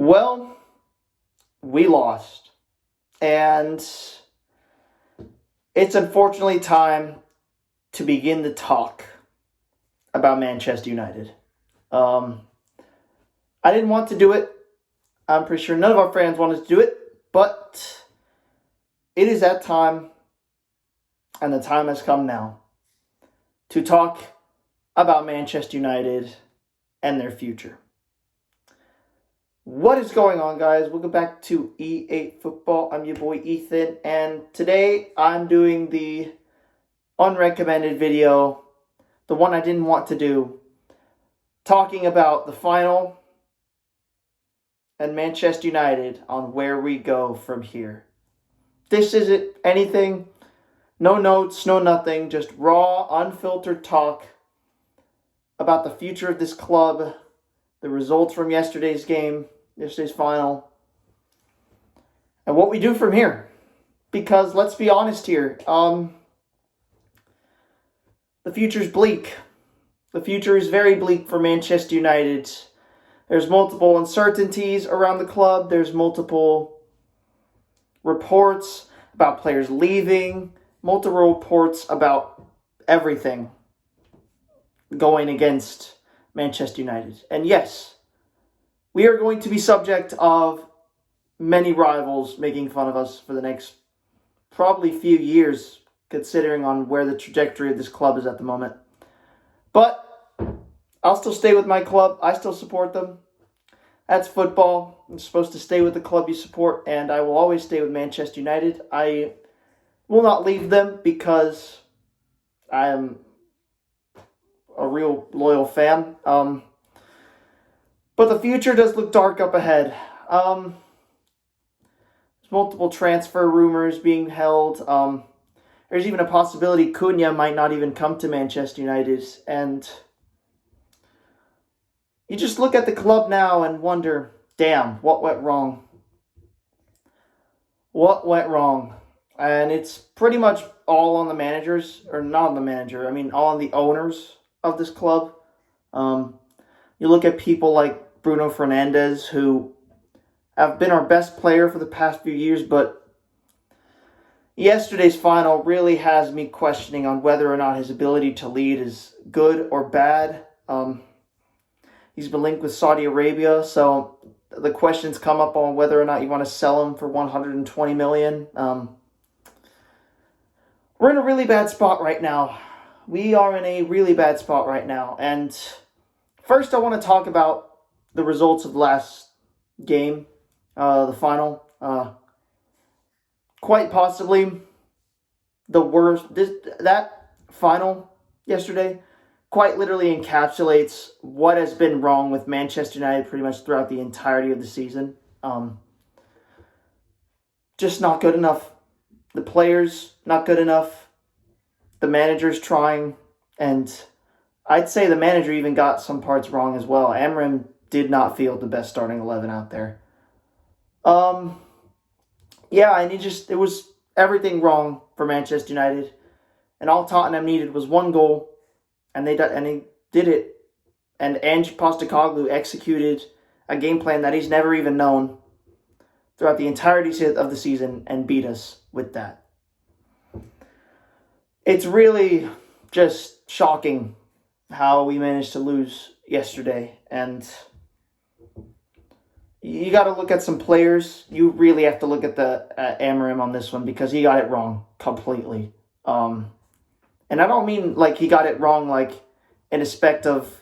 Well, we lost. And it's unfortunately time to begin the talk about Manchester United. I didn't want to do it. I'm pretty sure none of our fans wanted to do it. But it is that time, and the time has come now to talk about Manchester United and their future. What is going on, guys? Welcome back to E8 Football. I'm your boy Ethan, and today I'm doing the unrecommended video, the one I didn't want to do, talking about the final and Manchester United on where we go from here. This isn't anything, no notes, no nothing, just raw, unfiltered talk about the future of this club, the results from yesterday's game, yesterday's final, and what we do from here. Because let's be honest here, the future's bleak. The future is very bleak for Manchester United. There's multiple uncertainties around the club. There's multiple reports about players leaving, multiple reports about everything going against Manchester United. And yes, we are going to be subject of many rivals making fun of us for the next probably few years, considering on where the trajectory of this club is at the moment. But I'll still stay with my club. I still support them. That's football. You're supposed to stay with the club you support, and I will always stay with Manchester United. I will not leave them because I am a real loyal fan. But the future does look dark up ahead. There's multiple transfer rumors being held. There's even a possibility Cunha might not even come to Manchester United. And you just look at the club now and wonder, damn, what went wrong? What went wrong? And it's pretty much all on the managers, or not on the manager, all on the owners of this club. You look at people like Bruno Fernandes, who have been our best player for the past few years, but yesterday's final really has me questioning on whether or not his ability to lead is good or bad. He's been linked with Saudi Arabia, so the questions come up on whether or not you want to sell him for $120 million. We're in a really bad spot right now. We are in a really bad spot right now. And first I want to talk about the results of the last game, the final. Quite possibly the worst. That final yesterday quite literally encapsulates what has been wrong with Manchester United pretty much throughout the entirety of the season. Just not good enough. The players, not good enough. The manager's trying. And I'd say the manager even got some parts wrong as well. Amram did not field the best starting 11 out there. It was everything wrong for Manchester United. And all Tottenham needed was one goal. And they did it. And Ange Postecoglou executed a game plan that he's never even known throughout the entirety of the season and beat us with that. It's really just shocking how we managed to lose yesterday. And you got to look at some players. You really have to look at the Amarim on this one because he got it wrong completely. And I don't mean like he got it wrong like in respect of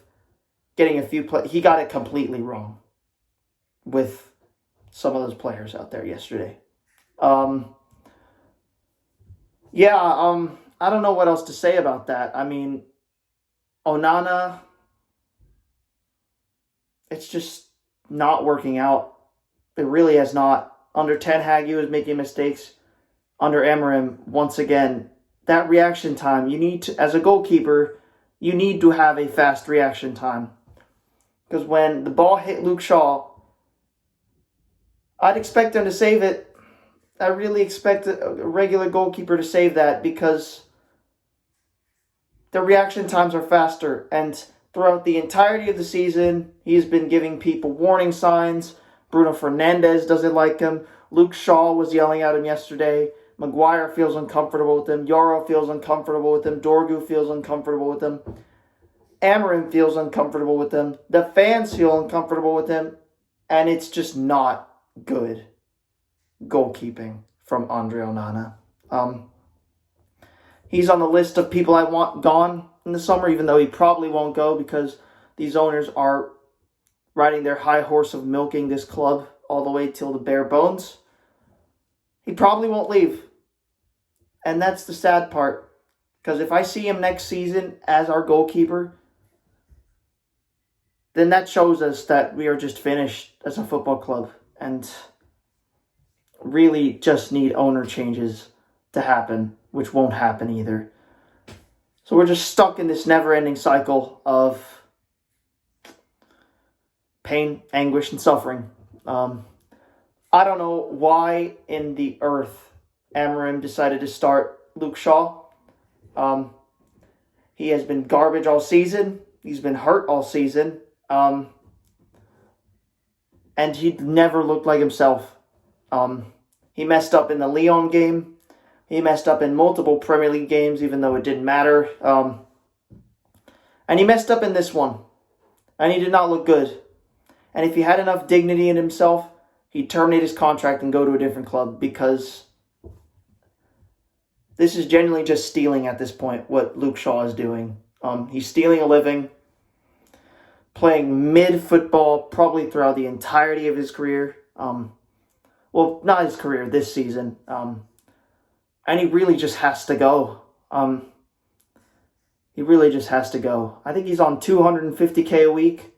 getting a few plays. He got it completely wrong with some of those players out there yesterday. I don't know what else to say about that. Onana, it's just not working out. It really has not. Under Ten Hag, he was making mistakes. Under Amarim, once again, that reaction time, you need to, as a goalkeeper, you need to have a fast reaction time. Because when the ball hit Luke Shaw, I'd expect him to save it. I really expect a regular goalkeeper to save that because the reaction times are faster. And throughout the entirety of the season, he's been giving people warning signs, Bruno Fernandes doesn't like him. Luke Shaw was yelling at him yesterday. Maguire feels uncomfortable with him. Yoro feels uncomfortable with him. Dorgu feels uncomfortable with him. Amarim feels uncomfortable with him. The fans feel uncomfortable with him. And it's just not good goalkeeping from Andre Onana. He's on the list of people I want gone in the summer, even though he probably won't go because these owners are riding their high horse of milking this club all the way till the bare bones. He probably won't leave. And that's the sad part. Because if I see him next season as our goalkeeper, then that shows us that we are just finished as a football club and really just need owner changes to happen, which won't happen either. So we're just stuck in this never-ending cycle of pain, anguish, and suffering. I don't know why in the earth Amarim decided to start Luke Shaw. He has been garbage all season. He's been hurt all season. And he never looked like himself. He messed up in the Lyon game. He messed up in multiple Premier League games, even though it didn't matter. And he messed up in this one. And he did not look good. And if he had enough dignity in himself, he'd terminate his contract and go to a different club, because this is genuinely just stealing at this point, what Luke Shaw is doing. He's stealing a living, playing mid-football probably throughout the entirety of his career. Well, not his career, this season. And he really just has to go. He really just has to go. I think he's on $250K a week.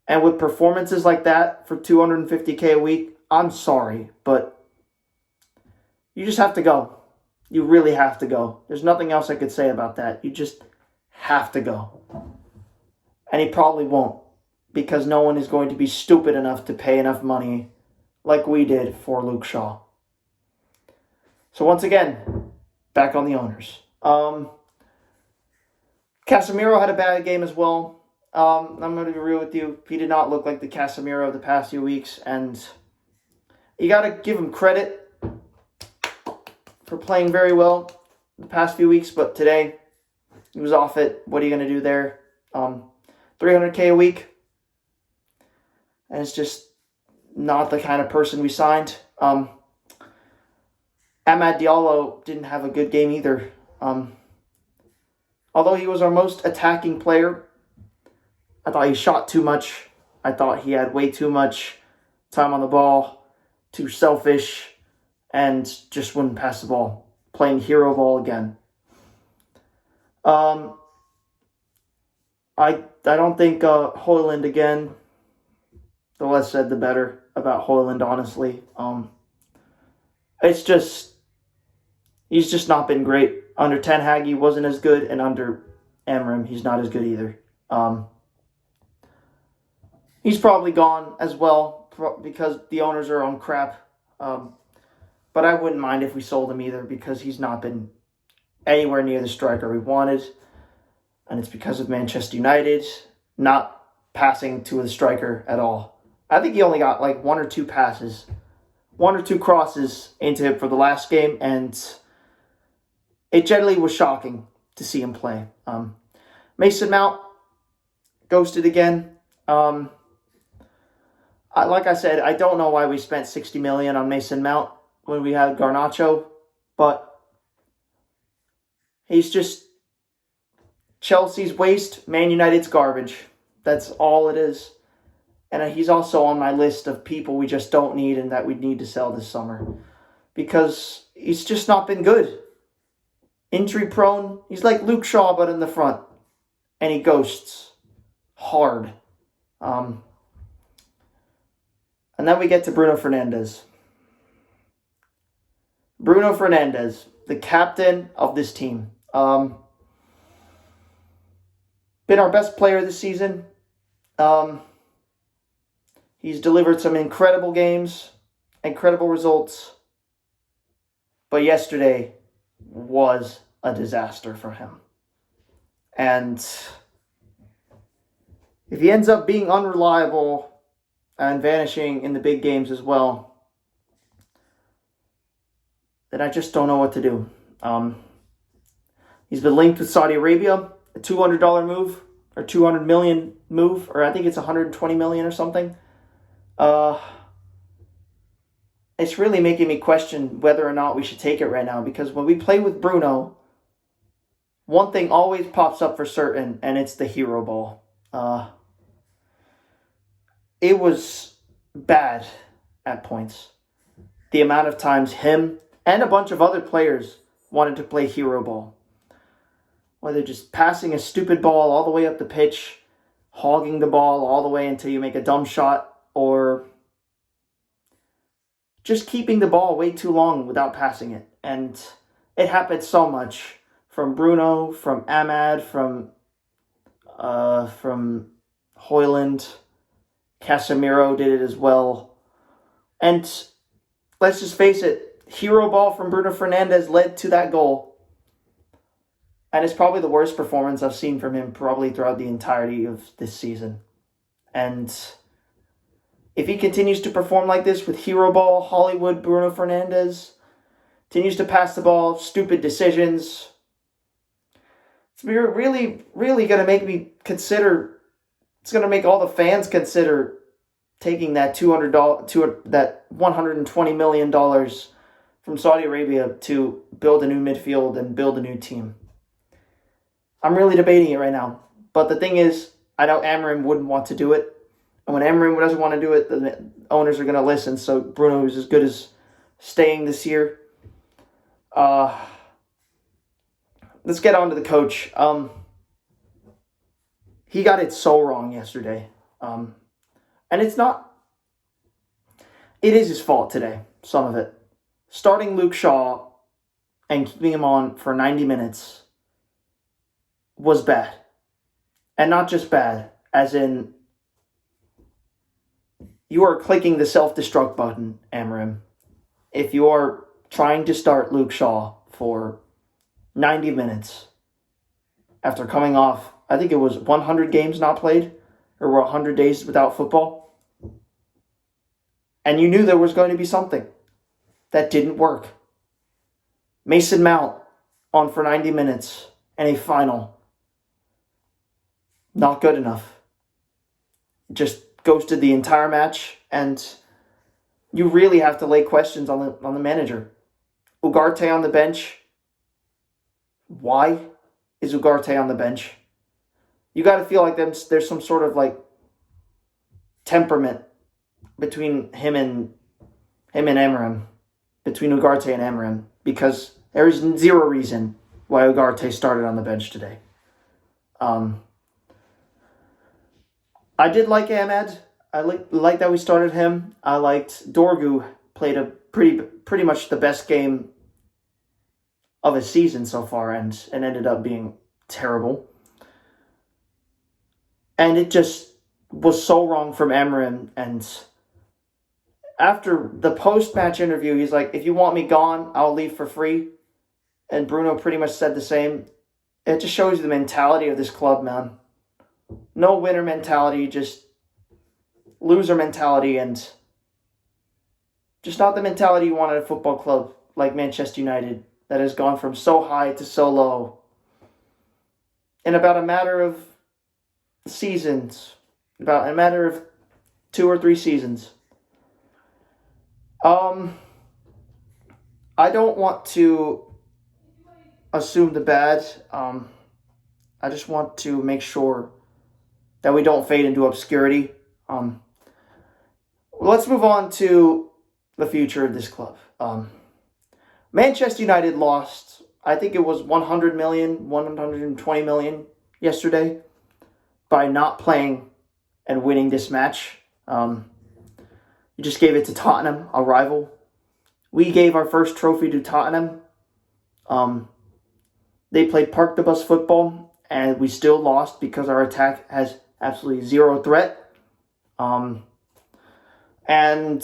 And with performances like that for $250K a week, I'm sorry, but you just have to go. You really have to go. There's nothing else I could say about that. You just have to go. And he probably won't, because no one is going to be stupid enough to pay enough money like we did for Luke Shaw. So once again, back on the owners. Casemiro had a bad game as well. I'm going to be real with you. He did not look like the Casemiro of the past few weeks. And you got to give him credit for playing very well the past few weeks. But today, he was off it. What are you going to do there? $300K a week. And it's just not the kind of person we signed. Amad Diallo didn't have a good game either. Although he was our most attacking player, I thought he shot too much. I thought he had way too much time on the ball, too selfish, and just wouldn't pass the ball. Playing hero ball again. I don't think Højlund again. The less said, the better about Højlund, honestly. It's just, he's just not been great. Under Ten Hag, he wasn't as good, and under Amarim, he's not as good either. He's probably gone as well because the owners are on crap. But I wouldn't mind if we sold him either, because he's not been anywhere near the striker we wanted. And it's because of Manchester United not passing to a striker at all. I think he only got like one or two passes, one or two crosses into him for the last game, and it generally was shocking to see him play. Mason Mount ghosted again. Like I said, I don't know why we spent $60 million on Mason Mount when we had Garnacho, but he's just Chelsea's waste, Man United's garbage. That's all it is. And he's also on my list of people we just don't need and that we need to sell this summer, because he's just not been good. Injury prone. He's like Luke Shaw, but in the front. And he ghosts hard. And then we get to Bruno Fernandes. Bruno Fernandes, the captain of this team. Been our best player this season. He's delivered some incredible games, incredible results. But yesterday was a disaster for him. And if he ends up being unreliable and vanishing in the big games as well, then I just don't know what to do. He's been linked with Saudi Arabia, a $200 move, or $200 million move, or I think it's $120 million or something. It's really making me question whether or not we should take it right now, because when we play with Bruno, one thing always pops up for certain, and it's the hero ball. It was bad at points. The amount of times him and a bunch of other players wanted to play hero ball. Whether just passing a stupid ball all the way up the pitch, hogging the ball all the way until you make a dumb shot, or just keeping the ball way too long without passing it. And it happened so much from Bruno, from Ahmad, from Højlund. Casemiro did it as well. And let's just face it, hero ball from Bruno Fernandes led to that goal. And it's probably the worst performance I've seen from him probably throughout the entirety of this season. And if he continues to perform like this with hero ball, Hollywood Bruno Fernandes, continues to pass the ball, stupid decisions, it's really, really going to make me consider. It's going to make all the fans consider taking that $120 million from Saudi Arabia to build a new midfield and build a new team. I'm really debating it right now. But the thing is, I know Amorim wouldn't want to do it. And when Amorim doesn't want to do it, the owners are going to listen. So Bruno is as good as staying this year. Let's get on to the coach. He got it so wrong yesterday. And it is his fault today, some of it. Starting Luke Shaw and keeping him on for 90 minutes was bad. And not just bad, as in you are clicking the self-destruct button, Amorim, if you are trying to start Luke Shaw for 90 minutes after coming off, I think it was 100 games not played, or 100 days without football. And you knew there was going to be something that didn't work. Mason Mount on for 90 minutes and a final. Not good enough. Just ghosted the entire match, and you really have to lay questions on the manager. Ugarte on the bench. Why is Ugarte on the bench? You got to feel like there's some sort of like temperament between him and Amorim, between Ugarte and Amorim, because there is zero reason why Ugarte started on the bench today. I did like Ahmad. I like that we started him. I liked Dorgu played a pretty much the best game of his season so far, and ended up being terrible. And it just was so wrong from Amorim. And after the post-match interview, he's like, if you want me gone, I'll leave for free. And Bruno pretty much said the same. It just shows you the mentality of this club, man. No winner mentality, just loser mentality, and just not the mentality you want at a football club like Manchester United that has gone from so high to so low in about a matter of seasons, about a matter of 2 or 3 seasons. I don't want to assume the bad. I just want to make sure that we don't fade into obscurity. Let's move on to the future of this club. Manchester United lost, I think it was 100 million, 120 million yesterday by not playing and winning this match. You just gave it to Tottenham, a rival. We gave our first trophy to Tottenham. They played park the bus football, and we still lost because our attack has absolutely zero threat. And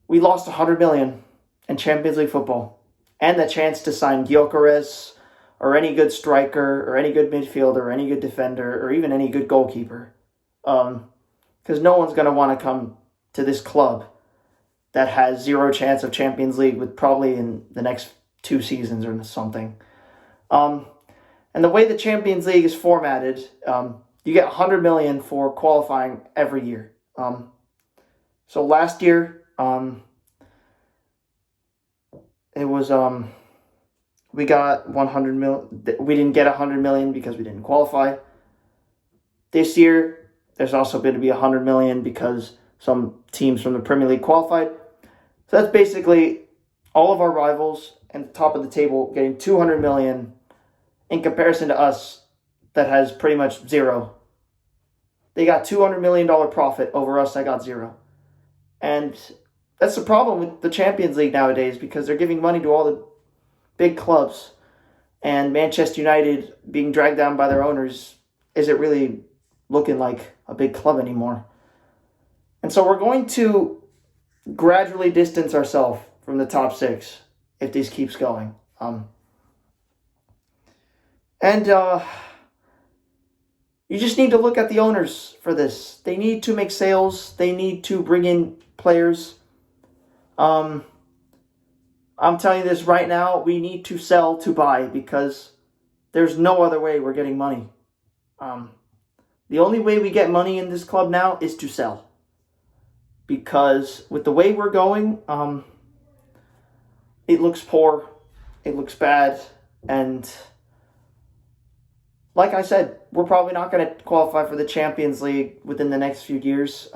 we lost 100 million in Champions League football, and the chance to sign Gyökeres or any good striker or any good midfielder or any good defender or even any good goalkeeper. because no one's going to want to come to this club that has zero chance of Champions League with probably in the next 2 seasons or something. And the way the Champions League is formatted, you get 100 million for qualifying every year. So last year, it was we got 100 million. We didn't get 100 million because we didn't qualify. This year, there's also going to be 100 million because some teams from the Premier League qualified. So that's basically all of our rivals and the top of the table getting 200 million in comparison to us that has pretty much zero. They got $200 million profit over us that got zero. And that's the problem with the Champions League nowadays, because they're giving money to all the big clubs. And Manchester United being dragged down by their owners isn't really looking like a big club anymore. And so we're going to gradually distance ourselves from the top 6 if this keeps going. You just need to look at the owners for this. They need to make sales. They need to bring in players. I'm telling you this right now. We need to sell to buy, because there's no other way we're getting money. The only way we get money in this club now is to sell. Because with the way we're going, it looks poor. It looks bad. And like I said, we're probably not going to qualify for the Champions League within the next few years.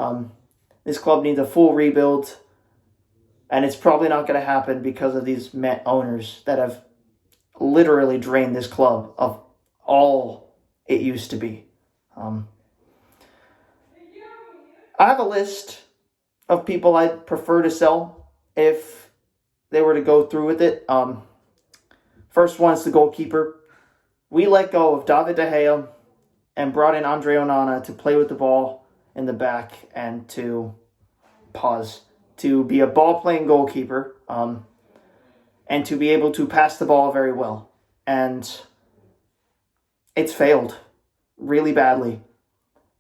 This club needs a full rebuild, and it's probably not going to happen because of these owners that have literally drained this club of all it used to be. I have a list of people I'd prefer to sell if they were to go through with it. First one is the goalkeeper. We let go of David De Gea and brought in Andre Onana to play with the ball in the back and to be a ball-playing goalkeeper, and to be able to pass the ball very well. And it's failed really badly.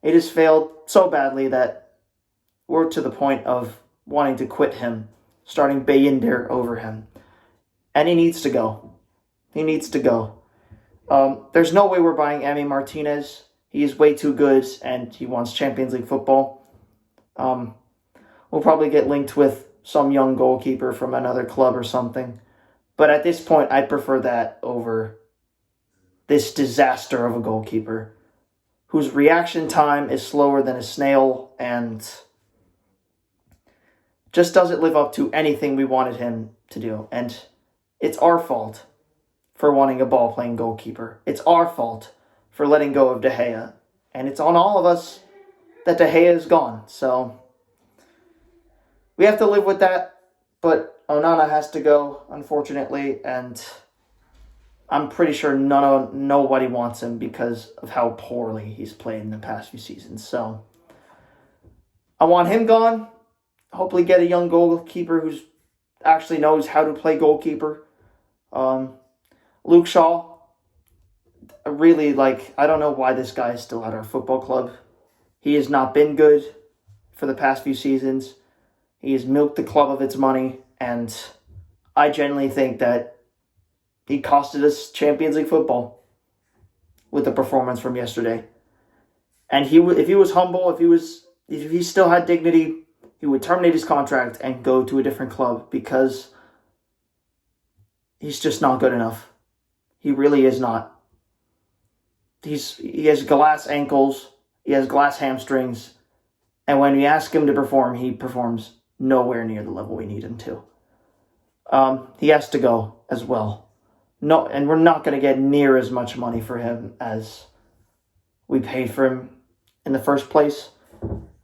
It has failed so badly that we're to the point of wanting to quit him, starting Bayindir over him. And he needs to go. He needs to go. There's no way we're buying Emi Martinez. He is way too good, and he wants Champions League football. We'll probably get linked with some young goalkeeper from another club or something. But at this point, I prefer that over this disaster of a goalkeeper whose reaction time is slower than a snail and just doesn't live up to anything we wanted him to do. And it's our fault for wanting a ball-playing goalkeeper. It's our fault for letting go of De Gea. And it's on all of us that De Gea is gone. So we have to live with that. But Onana has to go, unfortunately. And I'm pretty sure nobody wants him because of how poorly he's played in the past few seasons. So I want him gone. Hopefully get a young goalkeeper who actually knows how to play goalkeeper. Luke Shaw, I don't know why this guy is still at our football club. He has not been good for the past few seasons. He has milked the club of its money, and I genuinely think that he costed us Champions League football with the performance from yesterday. And if he was humble, if he still had dignity, he would terminate his contract and go to a different club, because he's just not good enough. He really is not. He has glass ankles. He has glass hamstrings. And when we ask him to perform, he performs nowhere near the level we need him to. He has to go as well. No, and we're not going to get near as much money for him as we paid for him in the first place.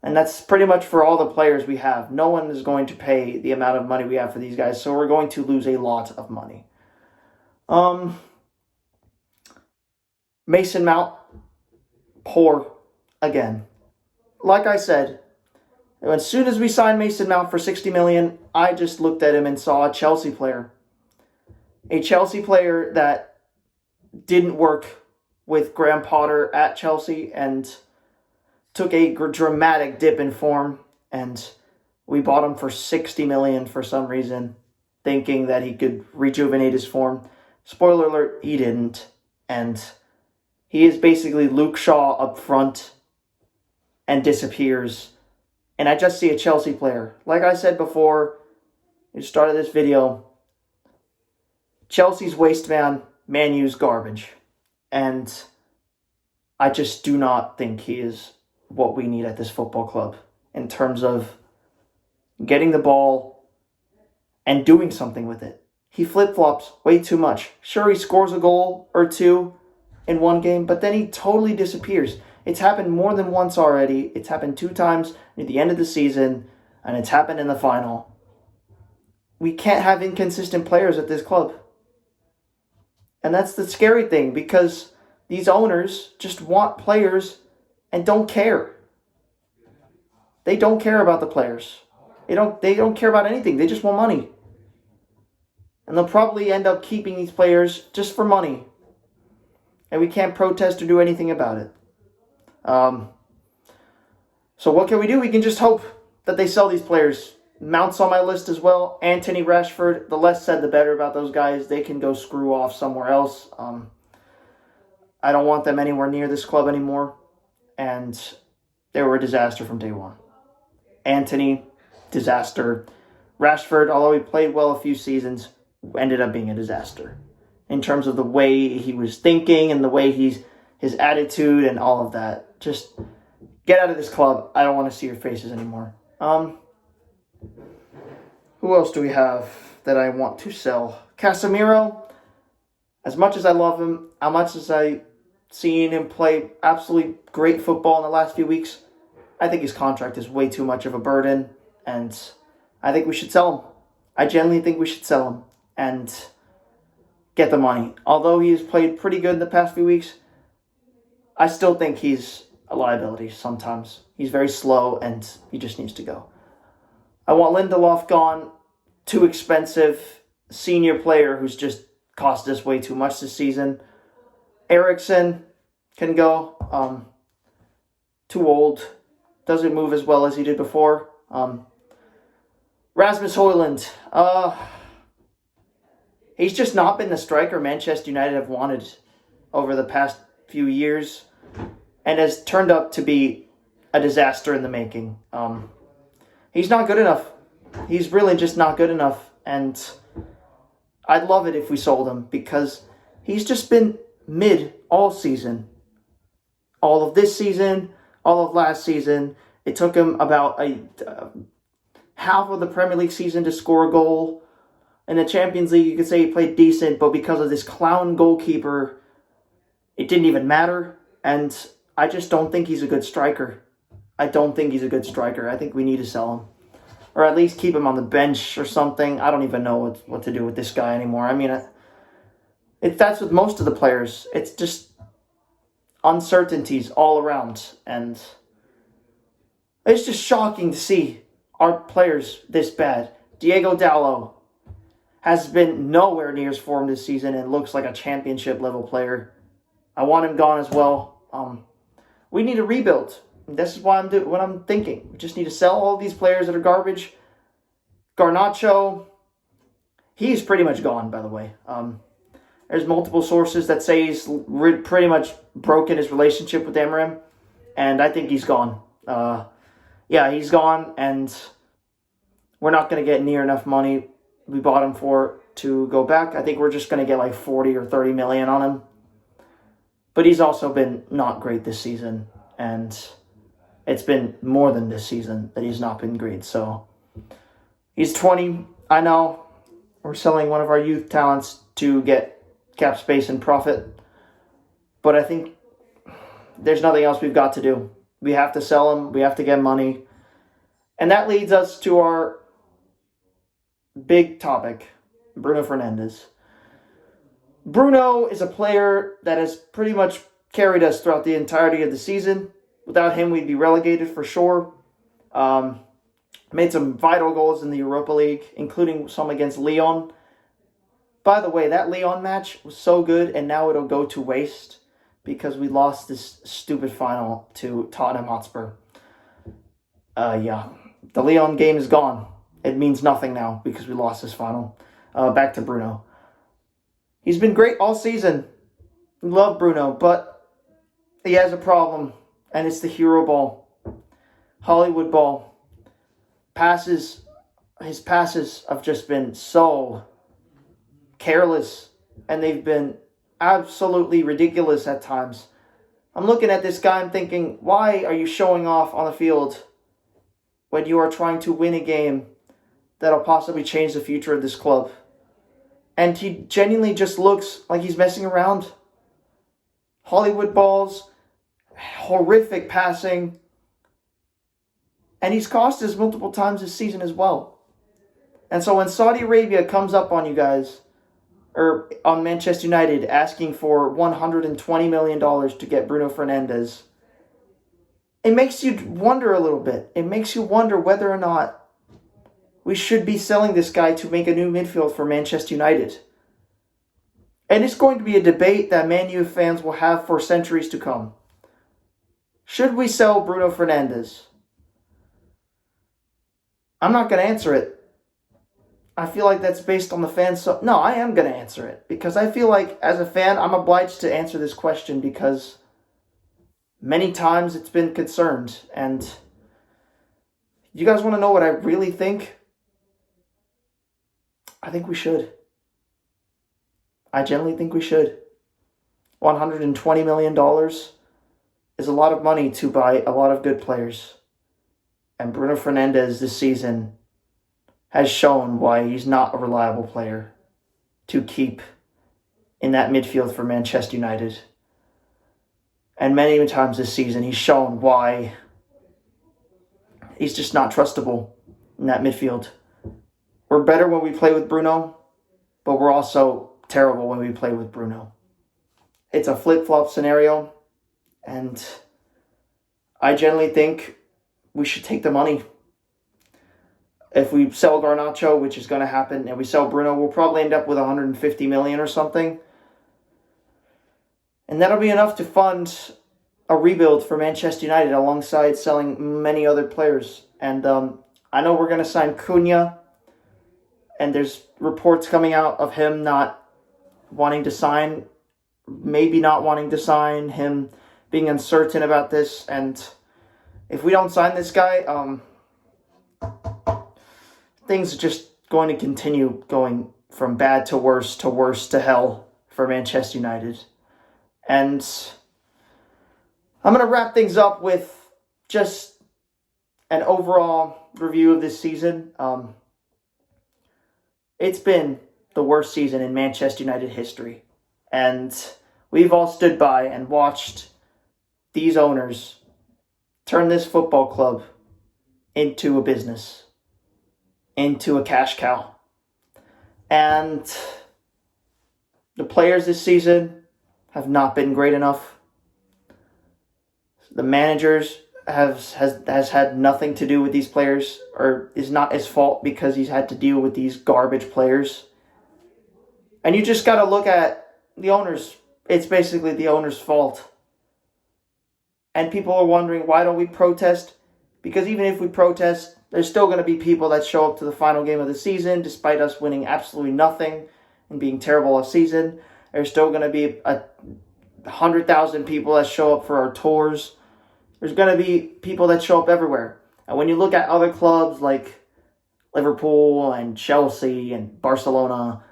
And that's pretty much for all the players we have. No one is going to pay the amount of money we have for these guys, so we're going to lose a lot of money. Mason Mount, poor again. Like I said, as soon as we signed Mason Mount for $60 million, I just looked at him and saw a Chelsea player. A Chelsea player that didn't work with Graham Potter at Chelsea and took a dramatic dip in form, and we bought him for $60 million for some reason, thinking that he could rejuvenate his form. Spoiler alert, he didn't. And he is basically Luke Shaw up front and disappears. And I just see a Chelsea player. Like I said before, at the start of this video, Chelsea's waste man, Man U's garbage. And I just do not think he is what we need at this football club in terms of getting the ball and doing something with it. He flip-flops way too much. Sure, he scores a goal or two in one game, but then he totally disappears. It's happened more than once already. It's happened 2 times at the end of the season, and it's happened in the final. We can't have inconsistent players at this club. And that's the scary thing, because these owners just want players and don't care. They don't care about the players. They don't care about anything. They just want money. And they'll probably end up keeping these players just for money. And we can't protest or do anything about it. So what can we do? We can just hope that they sell these players. Mount's on my list as well. Anthony, Rashford. The less said, the better about those guys. They can go screw off somewhere else. I don't want them anywhere near this club anymore. And they were a disaster from day one. Anthony, disaster. Rashford, although he played well a few seasons, ended up being a disaster in terms of the way he was thinking and the way his attitude and all of that. Just get out of this club. I don't want to see your faces anymore. Who else do we have that I want to sell? Casemiro, as much as I love him, as much as I seen him play absolutely great football in the last few weeks, I think his contract is way too much of a burden, and I think we should sell him. I genuinely think we should sell him and get the money. Although he has played pretty good in the past few weeks, I still think he's a liability sometimes. He's very slow, and he just needs to go. I want Lindelof gone. Too expensive. Senior player who's just cost us way too much this season. Eriksen can go. Too old. Doesn't move as well as he did before. Rasmus Højlund. He's just not been the striker Manchester United have wanted over the past few years, and has turned up to be a disaster in the making. He's not good enough. He's really just not good enough, and I'd love it if we sold him, because he's just been mid all season. All of this season, all of last season. It took him about half of the Premier League season to score a goal. In the Champions League, you could say he played decent, but because of this clown goalkeeper, it didn't even matter. And I just don't think he's a good striker. I don't think he's a good striker. I think we need to sell him. Or at least keep him on the bench or something. I don't even know what to do with this guy anymore. I mean, that's with most of the players. It's just uncertainties all around. And it's just shocking to see our players this bad. Diego Dallo has been nowhere near his form this season and looks like a championship level player. I want him gone as well. We need a rebuild. This is why what I'm thinking. We just need to sell all these players that are garbage. Garnacho, he's pretty much gone, by the way. There's multiple sources that say he's pretty much broken his relationship with Amorim, and I think he's gone. Yeah, he's gone, and we're not going to get near enough money we bought him for to go back. I think we're just going to get like 40 or 30 million on him. But he's also been not great this season, and it's been more than this season that he's not been great. So he's 20. I know we're selling one of our youth talents to get cap space and profit, but I think there's nothing else we've got to do. We have to sell him. We have to get money. And that leads us to our big topic, Bruno Fernandes. Bruno is a player that has pretty much carried us throughout the entirety of the season. Without him, we'd be relegated for sure. Made some vital goals in the Europa League, including some against Lyon. By the way, that Lyon match was so good, and now it'll go to waste because we lost this stupid final to Tottenham Hotspur. Yeah, the Lyon game is gone. It means nothing now because we lost this final. Back to Bruno. He's been great all season. Love Bruno, but he has a problem, and it's the hero ball. Hollywood ball. His passes have just been so careless, and they've been absolutely ridiculous at times. I'm looking at this guy, I'm thinking, why are you showing off on the field when you are trying to win a game that'll possibly change the future of this club? And he genuinely just looks like he's messing around. Hollywood balls, horrific passing, and he's cost us multiple times this season as well. And so when Saudi Arabia comes up on you guys, or on Manchester United, asking for $120 million to get Bruno Fernandes, it makes you wonder a little bit. It makes you wonder whether or not we should be selling this guy to make a new midfield for Manchester United. And it's going to be a debate that Man U fans will have for centuries to come. Should we sell Bruno Fernandes? I'm not going to answer it. I feel like that's based on the fans. So no, I am going to answer it. Because I feel like, as a fan, I'm obliged to answer this question because many times it's been concerned. And you guys want to know what I really think? I think we should. I generally think we should. $120 million is a lot of money to buy a lot of good players. And Bruno Fernandes this season has shown why he's not a reliable player to keep in that midfield for Manchester United. And many times this season he's shown why he's just not trustable in that midfield. We're better when we play with Bruno, but we're also terrible when we play with Bruno. It's a flip-flop scenario, and I generally think we should take the money. If we sell Garnacho, which is going to happen, and we sell Bruno, we'll probably end up with $150 million or something. And that'll be enough to fund a rebuild for Manchester United alongside selling many other players. And I know we're going to sign Cunha, and there's reports coming out of him not wanting to sign, maybe not wanting to sign, him being uncertain about this. And if we don't sign this guy, things are just going to continue going from bad to worse to hell for Manchester United. And I'm going to wrap things up with just an overall review of this season. It's been the worst season in Manchester United history. And we've all stood by and watched these owners turn this football club into a business, into a cash cow. And the players this season have not been great enough. The managers has had nothing to do with these players, or is not his fault because he's had to deal with these garbage players. And you just got to look at the owners. It's basically the owner's fault. And people are wondering, why don't we protest? Because even if we protest, there's still going to be people that show up to the final game of the season, despite us winning absolutely nothing and being terrible all season. There's still going to be 100,000 people that show up for our tours. There's going to be people that show up everywhere. And when you look at other clubs like Liverpool and Chelsea and Barcelona,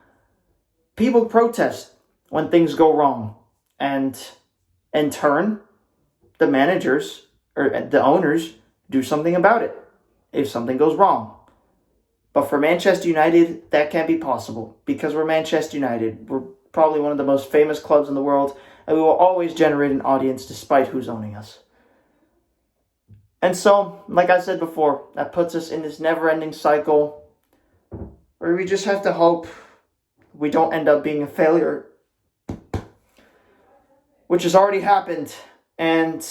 people protest when things go wrong. And in turn, the managers or the owners do something about it if something goes wrong. But for Manchester United, that can't be possible because we're Manchester United. We're probably one of the most famous clubs in the world, and we will always generate an audience despite who's owning us. And so, like I said before, that puts us in this never-ending cycle where we just have to hope we don't end up being a failure, which has already happened. And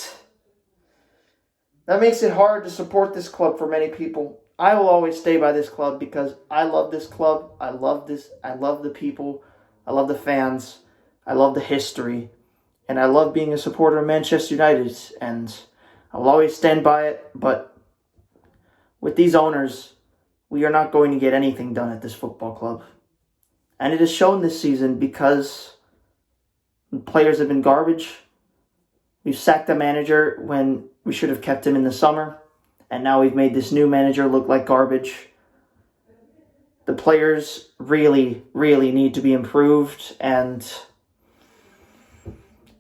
that makes it hard to support this club for many people. I will always stay by this club because I love this club. I love the people. I love the fans. I love the history. And I love being a supporter of Manchester United, and I'll always stand by it. But with these owners, we are not going to get anything done at this football club. And it is shown this season because players have been garbage. We've sacked a manager when we should have kept him in the summer. And now we've made this new manager look like garbage. The players really, really need to be improved. And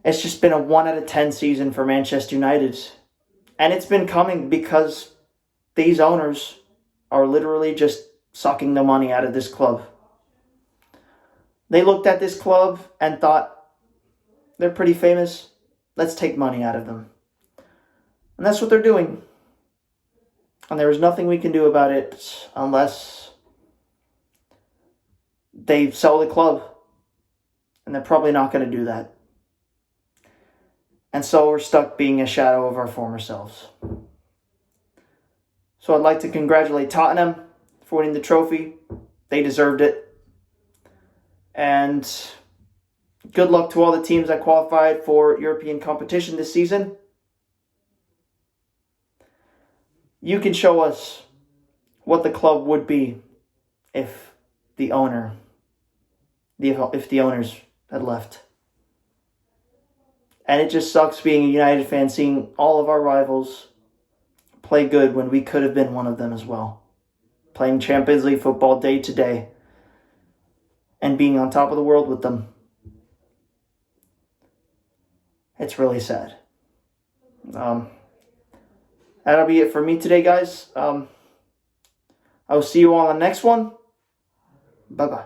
it's just been a 1 out of 10 season for Manchester United. And it's been coming because these owners are literally just sucking the money out of this club. They looked at this club and thought, they're pretty famous. Let's take money out of them. And that's what they're doing. And there is nothing we can do about it unless they sell the club. And they're probably not going to do that. And so we're stuck being a shadow of our former selves. So I'd like to congratulate Tottenham for winning the trophy. They deserved it. And good luck to all the teams that qualified for European competition this season. You can show us what the club would be if the owners had left. And it just sucks being a United fan, seeing all of our rivals play good when we could have been one of them as well. Playing Champions League football day to day and being on top of the world with them. It's really sad. That'll be it for me today, guys. I will see you all on the next one. Bye-bye.